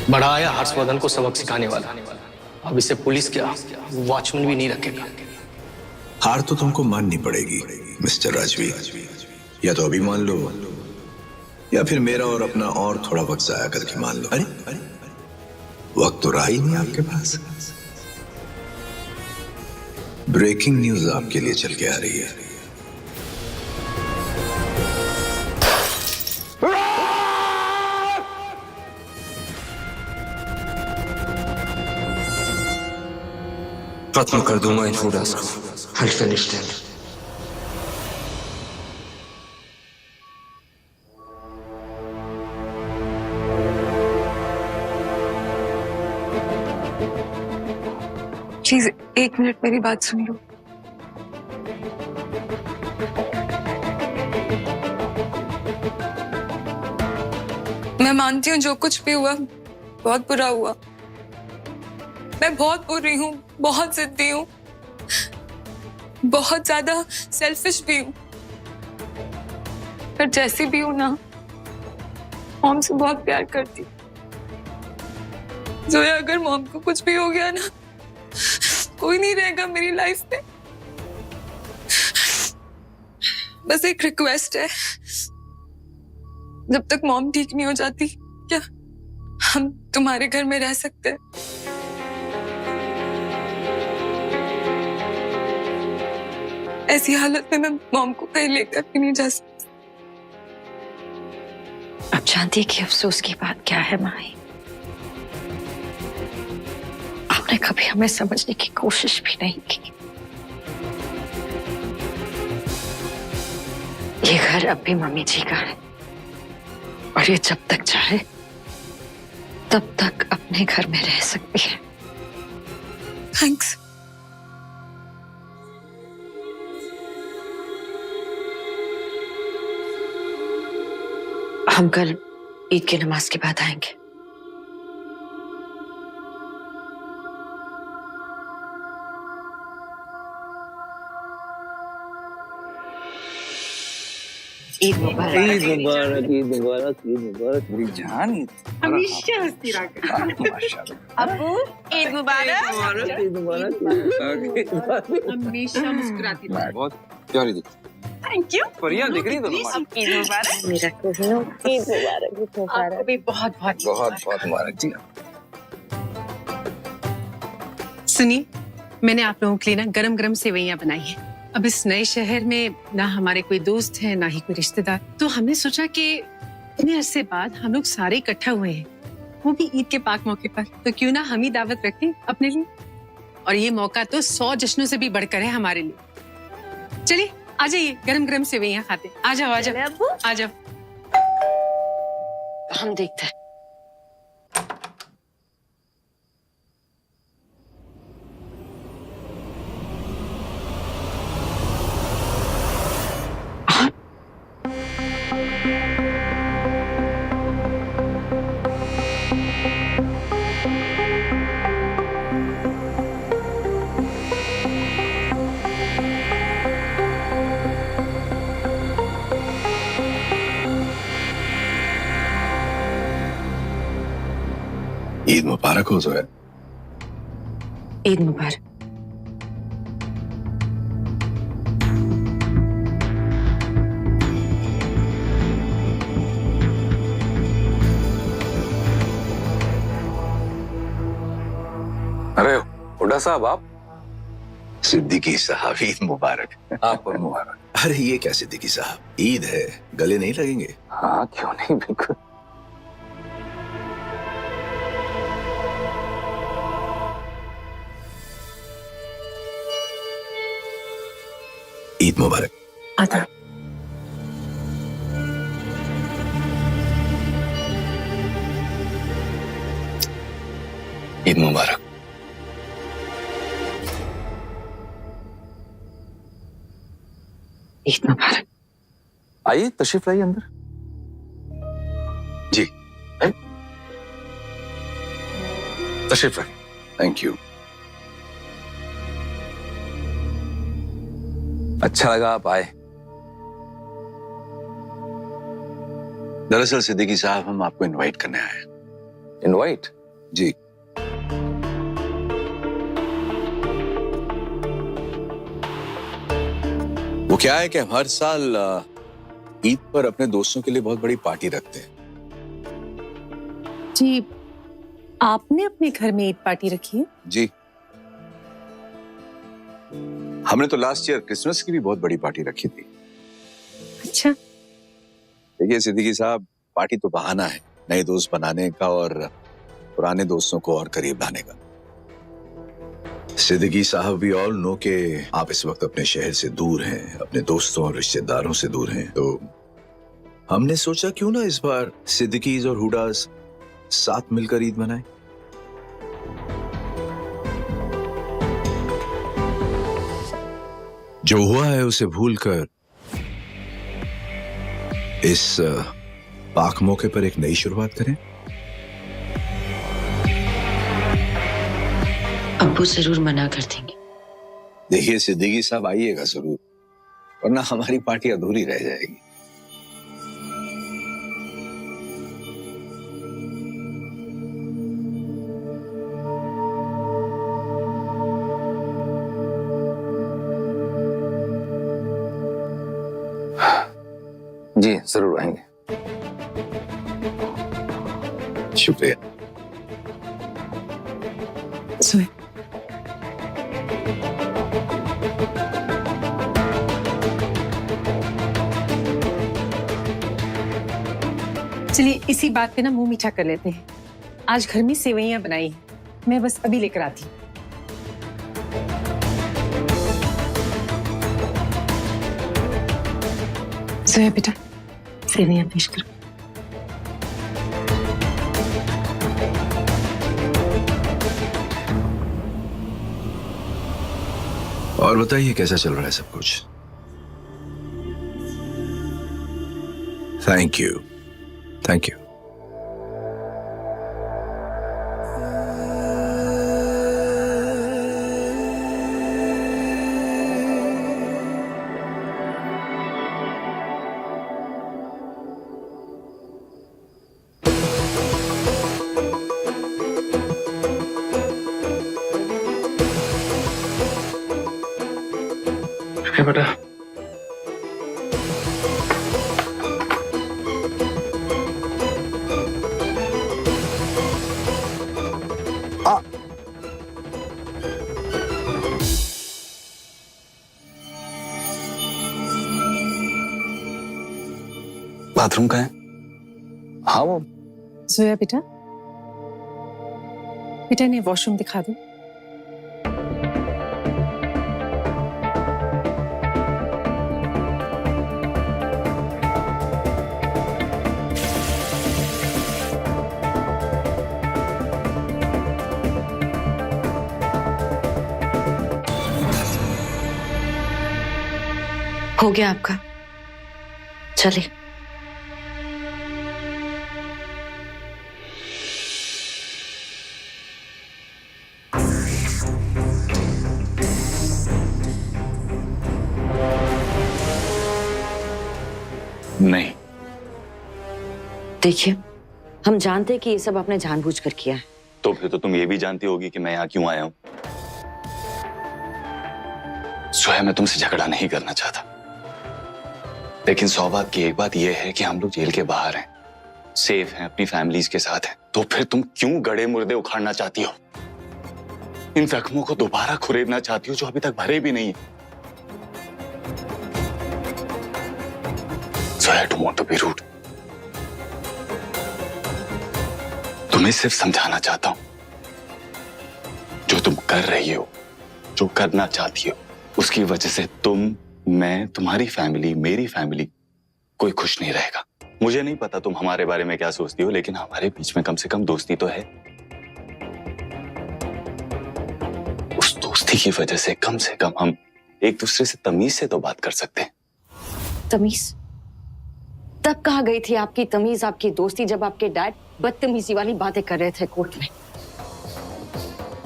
बड़ा आया हर्षवर्धन को सबक सिखाने वाला। अब इसे पुलिस क्या वॉचमैन भी नहीं रखेगा। हार तो तुमको माननी पड़ेगी मिस्टर राजवीर। या तो अभी मान लो या फिर मेरा और अपना और थोड़ा वक्त जाया करके मान लो। अरे वक्त तो रहा ही नहीं आपके पास। ब्रेकिंग न्यूज आपके लिए चल के आ रही है। खत्म कर दूंगा इन फूडास को। I'll finish them. Please 1 minute मेरी बात सुन लो। मैं मानती हूँ जो कुछ भी हुआ बहुत बुरा हुआ। मैं बहुत बुरी हूँ, बहुत जिद्दी हूँ, बहुत ज्यादा सेल्फिश भी हूँ। पर जैसी भी हूँ ना, मॉम से बहुत प्यार करती। जोया, अगर मॉम को कुछ भी हो गया ना, कोई नहीं रहेगा मेरी लाइफ में। बस एक रिक्वेस्ट है, जब तक मॉम ठीक नहीं हो जाती, क्या हम तुम्हारे घर में रह सकते हैं? ऐसी हालत में मैं मॉम को कहीं लेकर भी नहीं जा सकती। अब जानती कि अफसोस की बात क्या है माही। आपने कभी हमें समझने की कोशिश भी नहीं की। ये घर अब भी मम्मी जी का है और ये जब तक चाहे तब तक अपने घर में रह सकती है। थैंक्स। हम कल ईद की नमाज के बाद आएंगे। ईद मुबारक। ईद मुबारक, ईद मुबारक, ईद मुबारक। मेरी जान हमेशा हंसती रहा माशाल्लाह। अब्बू ईद मुबारक। ईद मुबारक। हमेशा मुस्कुराती रहा। बहुत प्यारी दिख। Thank you. बढ़िया दिख रही है दोनों। ईद मुबारक। मेरा कहना ईद मुबारक। आपको भी बहुत बहुत बहुत बहुत मुबारक जी। सुनिए, मैंने आप लोगों के लिए ना गरम गरम सेवइयां बनाई हैं। अब इस नए शहर में ना हमारे कोई दोस्त है ना ही कोई रिश्तेदार, तो हमने सोचा कि इतने अरसे बाद हम लोग सारे इकट्ठा हुए हैं, वो भी ईद के पाक मौके पर, तो क्यों ना हम ही दावत रखें अपने लिए। और ये मौका तो 100 जश्नों से भी बढ़कर है हमारे लिए। चलिए आ जाइए, गरम गरम सेवइयां खाते। आ जाओ आ जाओ आ जाओ। हम देखते हैं। ईद मुबारक हो जोया। ईद मुबारक। अरे हुड्डा साहब, आप? सिद्दीकी साहब, ईद मुबारक। आपको मुबारक। अरे ये क्या सिद्दीकी साहब, ईद है, गले नहीं लगेंगे? हाँ क्यों नहीं, बिल्कुल। ईद मुबारक। आता ईद मुबारक। ईद मुबारक। आइए, तशरीफ लाइए अंदर। जी तशरीफ लाइए। Thank you. अच्छा लगा आप आए। दरअसल सिद्दीकी साहब, हम आपको इनवाइट करने आए हैं। इनवाइट? जी। वो क्या है कि हम हर साल ईद पर अपने दोस्तों के लिए बहुत बड़ी पार्टी रखते हैं। जी, आपने अपने घर में ईद पार्टी रखी है? जी, हमने तो लास्ट ईयर क्रिसमस की भी बहुत बड़ी पार्टी रखी थी। अच्छा। देखिए सिद्दीकी साहब, पार्टी तो बहाना है नए दोस्त बनाने का और पुराने दोस्तों को और करीब लाने का। सिद्दीकी साहब, वी ऑल नो कि आप इस वक्त अपने शहर से दूर हैं, अपने दोस्तों और रिश्तेदारों से दूर हैं, तो हमने सोचा क्यों ना इस बार सिद्दीकीज और हुडास साथ मिलकर ईद मनाएं। जो हुआ है उसे भूलकर इस पाक मौके पर एक नई शुरुआत करें। अब्बू जरूर मना कर देंगे। देखिए सिद्दीकी साहब, आइएगा जरूर, वरना हमारी पार्टी अधूरी रह जाएगी। जी जरूर आएंगे। शुक्रिया। सोए। चलिए इसी बात पे ना मुंह मीठा कर लेते हैं। आज घर में सेवइयां बनाई हैं, मैं बस अभी लेकर आती हूँ। सोया बेटा, सेवइयां पेश करो। और बताइए कैसा चल रहा है सब कुछ? Thank you, thank you. बेटा, बाथरूम का है? हाँ वो सोया बेटा, बेटा ने वॉशरूम दिखा दो। हो गया आपका, चलिए। नहीं। देखिए, हम जानते हैं कि ये सब आपने जानबूझकर किया है। तो फिर तो तुम ये भी जानती होगी कि मैं यहाँ क्यों आया हूँ। सोया, मैं तुमसे झगड़ा नहीं करना चाहता, लेकिन सौभाग्य की एक बात यह है कि हम लोग जेल के बाहर हैं, सेफ हैं, अपनी फैमिलीज के साथ हैं। तो फिर तुम क्यों गड़े मुर्दे उखाड़ना चाहती हो? इन जख्मों को दोबारा खुरेदना चाहती हो जो अभी तक भरे भी नहीं है। So I don't want to be rude. तुम्हें सिर्फ समझाना चाहता हूं, जो तुम कर रही हो, जो करना चाहती हो, उसकी वजह से तुम, मैं, तुम्हारी फैमिली, मेरी फैमिली, कोई खुश नहीं रहेगा। मुझे नहीं पता तुम हमारे बारे में क्या सोचती हो, लेकिन हमारे बीच में कम से कम दोस्ती तो है। उस दोस्ती की वजह से कम हम एक दूसरे से तमीज से तो बात कर सकते हैं। तमीज? तब कहाँ गई थी आपकी तमीज, आपकी दोस्ती, जब आपके डैड बदतमीजी वाली बातें कर रहे थे कोर्ट में?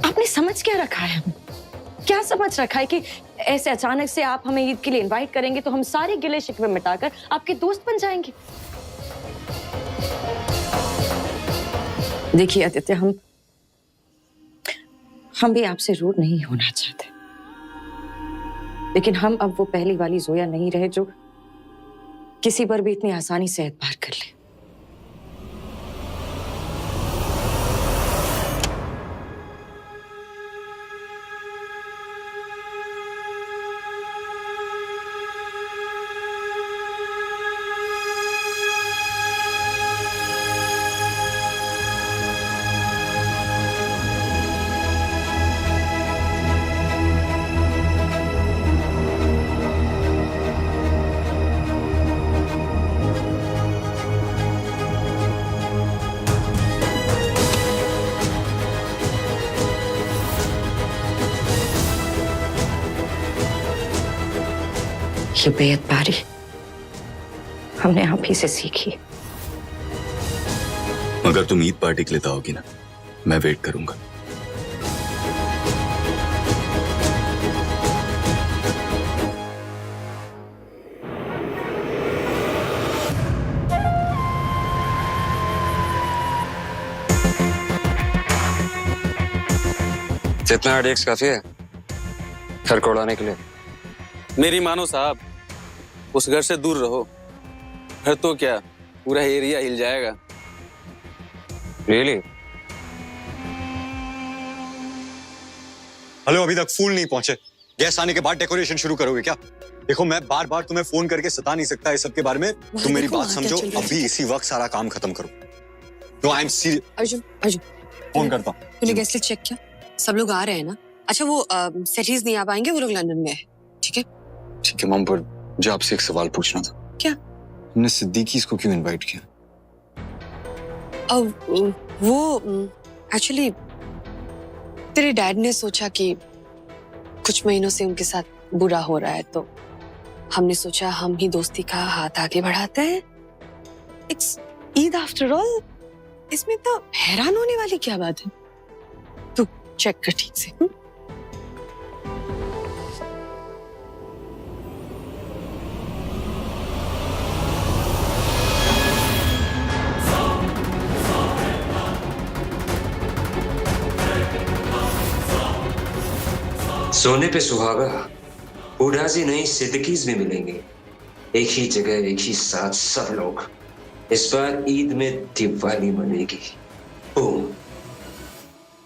आपने समझ क्या रखा है? क्या समझ रखा है कि ऐसे अचानक से आप हमें ईद के लिए इनवाइट करेंगे तो हम सारे गिले शिकवे मिटाकर आपके दोस्त बन जाएंगे? देखिए आदित्य, हम भी आपसे रूड नहीं होना चाहते, लेकिन हम अब वो पहली वाली जोया नहीं रहे जो किसी पर भी इतनी आसानी से एतबार कर ले। ये बेएतबारी हमने आप ही से सीखी। मगर तुम ईद पार्टी के लिए आओगी ना, मैं वेट करूंगा। जितना अडेक्स काफी है घर को उड़ाने के लिए। मेरी मानो साहब, उस घर से दूर रहो। घर तो क्या, पूरा एरिया हिल जाएगा। रियली? हेलो, अभी तक फूल नहीं पहुंचे। गेस्ट आने के बाद डेकोरेशन शुरू करोगे क्या? देखो, मैं बार बार तुम्हें फोन करके सता नहीं सकता इस सब के बारे में। तुम मेरी बात समझो, अभी इसी वक्त सारा काम खत्म करो। No, I am serious. Arjun phone करता हूँ। तूने गेस्ट लिस्ट चेक किया? सब लोग आ रहे हैं ना? अच्छा, वो सेठीज नहीं आ पाएंगे, वो लोग लंदन में है। ठीक है? ठीक है मम, पर मुझे आपसे एक सवाल पूछना था। क्या? हमने सिद्दीकी को क्यों इनवाइट किया? वो एक्चुअली तेरे डैड ने सोचा कि कुछ महीनों से उनके साथ बुरा हो रहा है, तो हमने सोचा हम ही दोस्ती का हाथ आगे बढ़ाते हैं। इट्स ईद आफ्टर ऑल, इसमें तो हैरान होने वाली क्या बात है? तू चेक कर ठीक से। सोने पे सुहागा उड़ाजी नहीं सिद्दीकीज़ भी मिलेंगे। एक ही जगह एक ही साथ सब लोग। इस बार ईद में दिवाली मनेगी।